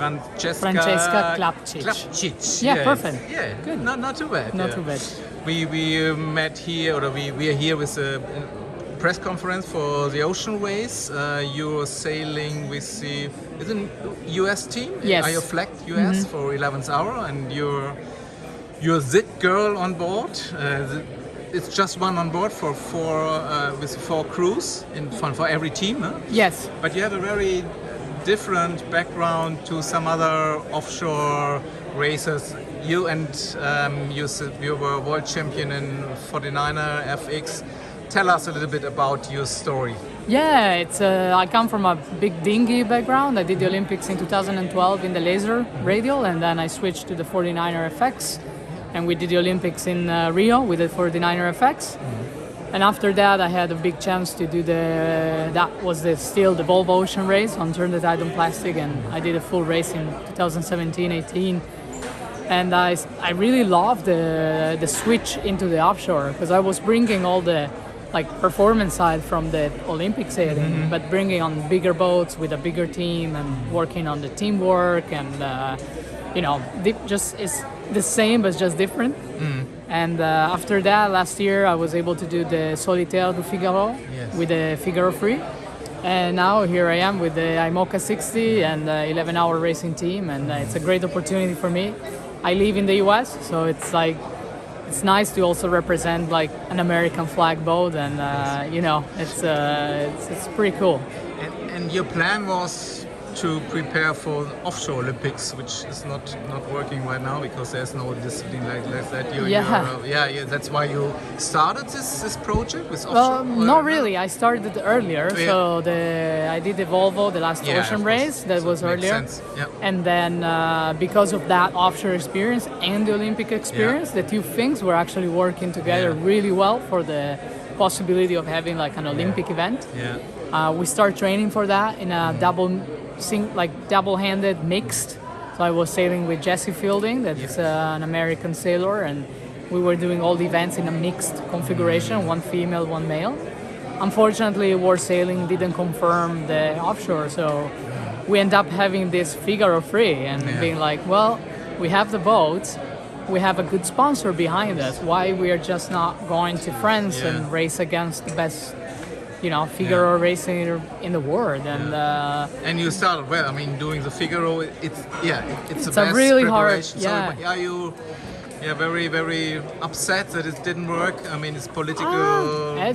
Francesca Clapcich. Clapcich. Yeah, yes. perfect. Yeah, Good. Not too bad. Not yeah. too bad. We met here, or we are here with a press conference for the ocean race. You're sailing with the US team. Yes. Are you flagged US for 11th hour, and you're the girl on board. It's just one on board for with 4 crews for every team. Huh? Yes. But you have a very different background to some other offshore racers. You and you were world champion in 49er FX. Tell us a little bit about your story. Yeah, it's I come from a big dinghy background. I did the Olympics in 2012 in the laser radial, and then I switched to the 49er FX, and we did the Olympics in Rio with the 49er FX. And after that, I had a big chance to do still the Volvo Ocean race on Turn the Tide on Plastic, and I did a full race in 2017-18. And I really loved the switch into the offshore, because I was bringing all the performance side from the Olympic sailing, but bringing on bigger boats with a bigger team and working on the teamwork, and just it's the same but just different. And after that, last year I was able to do the Solitaire du Figaro with the Figaro Free, and now here I am with the IMOCA 60 and the 11-hour racing team, and it's a great opportunity for me. I live in the US, so it's nice to also represent an American flag boat, and it's pretty cool. And your plan was to prepare for offshore Olympics, which is not working right now because there's no discipline like that. That's why you started this project with offshore. Not really. I started earlier. Yeah. So I did the Volvo, the last ocean race that was earlier, and then because of that offshore experience and the Olympic experience, the two things were actually working together really well for the possibility of having an Olympic event. We start training for that in a double-handed mixed. So I was sailing with Jessie Fielding, that's an American sailor, and we were doing all the events in a mixed configuration, one female, one male. Unfortunately, World Sailing didn't confirm the offshore, so we end up having this Figaro Free and being we have the boats, we have a good sponsor behind us. Why we are just not going to France and race against the best Figaro racing in the world, and you started well. I mean, doing the Figaro, it's the best a really preparation. hard. So are you very, very upset that it didn't work? I mean, it's political.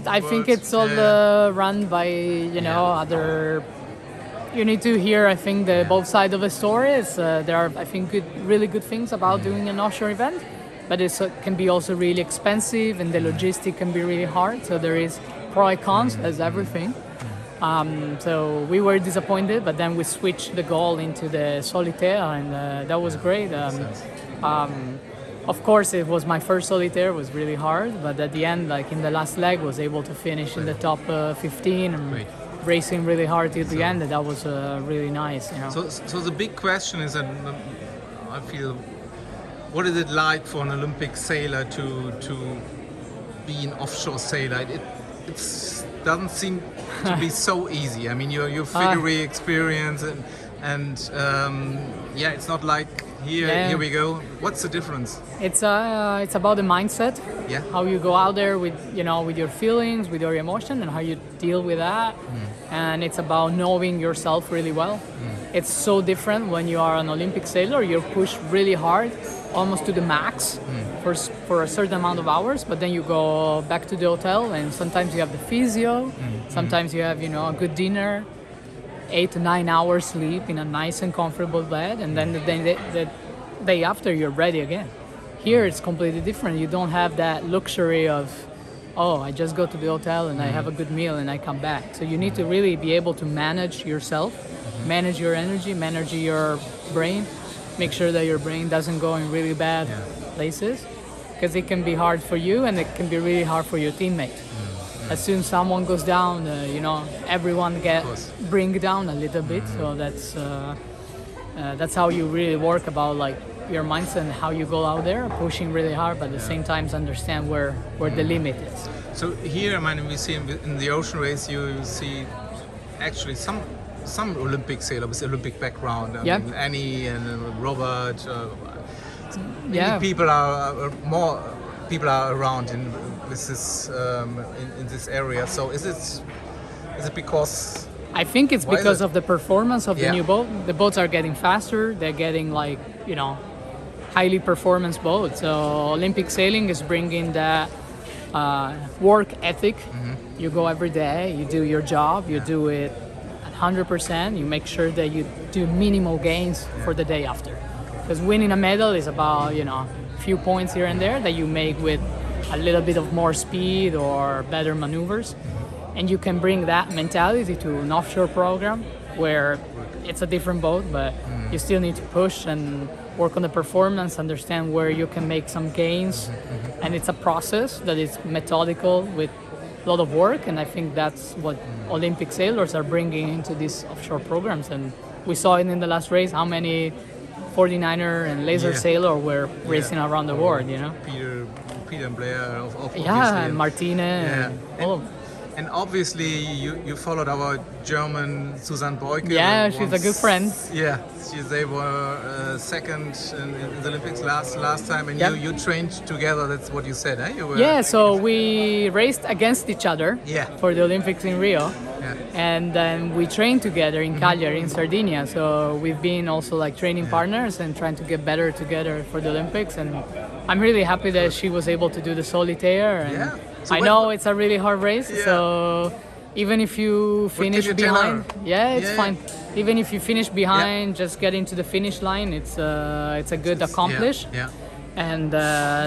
I think it's all run by other. You need to hear, I think, both sides of the story. There are, I think, really good things about doing an offshore event, but it can be also really expensive, and the logistic can be really hard. So there is pro and cons as everything. So we were disappointed, but then we switched the goal into the Solitaire, and that was great. Of course, it was my first Solitaire. It was really hard, but at the end, in the last leg, was able to finish in the top 15 and racing really hard till the end. And that was really nice. So the big question is, that I feel, what is it like for an Olympic sailor to be an offshore sailor? It doesn't seem to be so easy. I mean, your figure experience and it's not like here we go. What's the difference? It's about the mindset. Yeah. How you go out there with your feelings, with your emotion, and how you deal with that. And it's about knowing yourself really well. It's so different when you are an Olympic sailor. You're pushed really hard, almost to the max for a certain amount of hours, but then you go back to the hotel, and sometimes you have the physio, sometimes you have a good dinner, 8 to 9 hours sleep in a nice and comfortable bed, and then the day after you're ready again. Here it's completely different. You don't have that luxury of, I just go to the hotel and I have a good meal and I come back. So you need to really be able to manage yourself, manage your energy, manage your brain, make sure that your brain doesn't go in really bad places, because it can be hard for you and it can be really hard for your teammate. As soon as someone goes down, everyone bring down a little bit. So that's how you really work about your mindset and how you go out there, pushing really hard, but at the same time understand where the limit is. So here, we see in the ocean race, you see actually some some Olympic sailor with Olympic background. I Yeah. mean, Annie and Robert. Yeah. More people are around in with this in this area. So is it because I think it's Why is because it? of the performance of the Yeah. new boat. The boats are getting faster. They're getting like, highly performance boats. So Olympic sailing is bringing that work ethic. You go every day, you do your job, you do it at 100%. You make sure that you do minimal gains for the day after. Because winning a medal is about, a few points here and there that you make with a little bit of more speed or better maneuvers. And you can bring that mentality to an offshore program where it's a different boat, but you still need to push and work on the performance, understand where you can make some gains. And it's a process that is methodical with a lot of work. And I think that's what Olympic sailors are bringing into these offshore programs. And we saw it in the last race, how many 49er and laser Yeah. sailor were racing around the world, Peter and Blair obviously. Yeah, and Martina Yeah. and all of them. And obviously, you followed our German Susanne Beuke. Yeah, who she's a once- good friend. Yeah, they were second in the Olympics last time, and Yeah. you trained together. That's what you said, eh? You were, Yeah, so we raced against each other Yeah. for the Olympics in Rio. Yeah. And then we trained together in Cagliari, in Sardinia. So we've been also like training partners and trying to get better together for the Olympics. And I'm really happy that she was able to do the solitaire. And Yeah. So I when- know it's a really hard race. Yeah. So even if you can finish you tell behind, her? yeah, it's Yeah. fine. Even if you finish behind, just getting to the finish line, it's a good accomplish. Yeah. And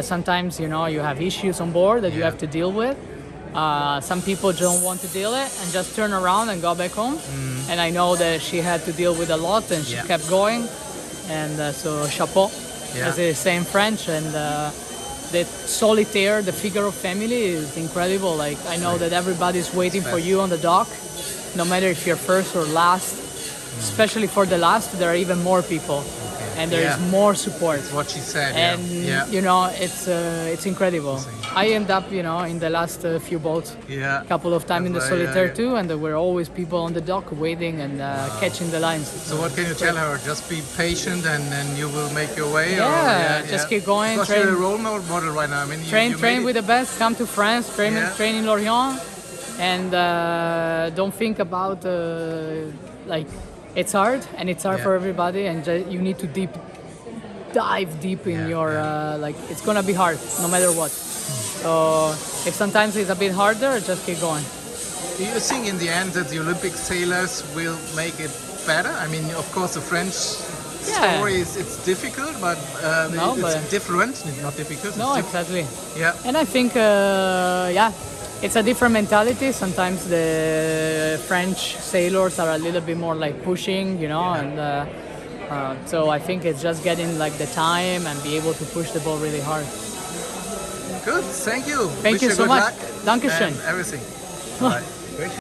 sometimes you have issues on board that you have to deal with. Some people don't want to deal it and just turn around and go back home. And I know that she had to deal with a lot and she Yeah. kept going. And so chapeau, Yeah. as they say in French. And the solitaire, the Figaro family is incredible. Like I know that everybody's waiting for you on the dock, no matter if you're first or last. Especially for the last, there are even more people. And there is Yeah. more support. What she said. And yeah. it's incredible. I end up in the last few boats Yeah. a couple of times in the That's right, solitaire yeah. too, and there were always people on the dock waiting and catching the lines. So what can you tell her? Just be patient and then you will make your way? Yeah, just keep going, Because train- you're a role model right now. I mean, Train you made with it. the best. Come to France. Yeah. Train in Lorient, and don't think about it's hard and it's hard Yeah. for everybody, and you need to dive deep in Yeah, your it's gonna be hard no matter what. So if sometimes it's a bit harder, just keep going. Do you think in the end that the Olympic sailors will make it better? I mean, of course, the French story is it's difficult, but No, it's but- different. Not difficult. No, it's exactly. Yeah. And I think, it's a different mentality. Sometimes the French sailors are a little bit more like pushing, and so I think it's just getting like the time and be able to push the ball really hard. Good. Thank you. Thank Wish you so good much. luck Dankeschön. and everything. Bye.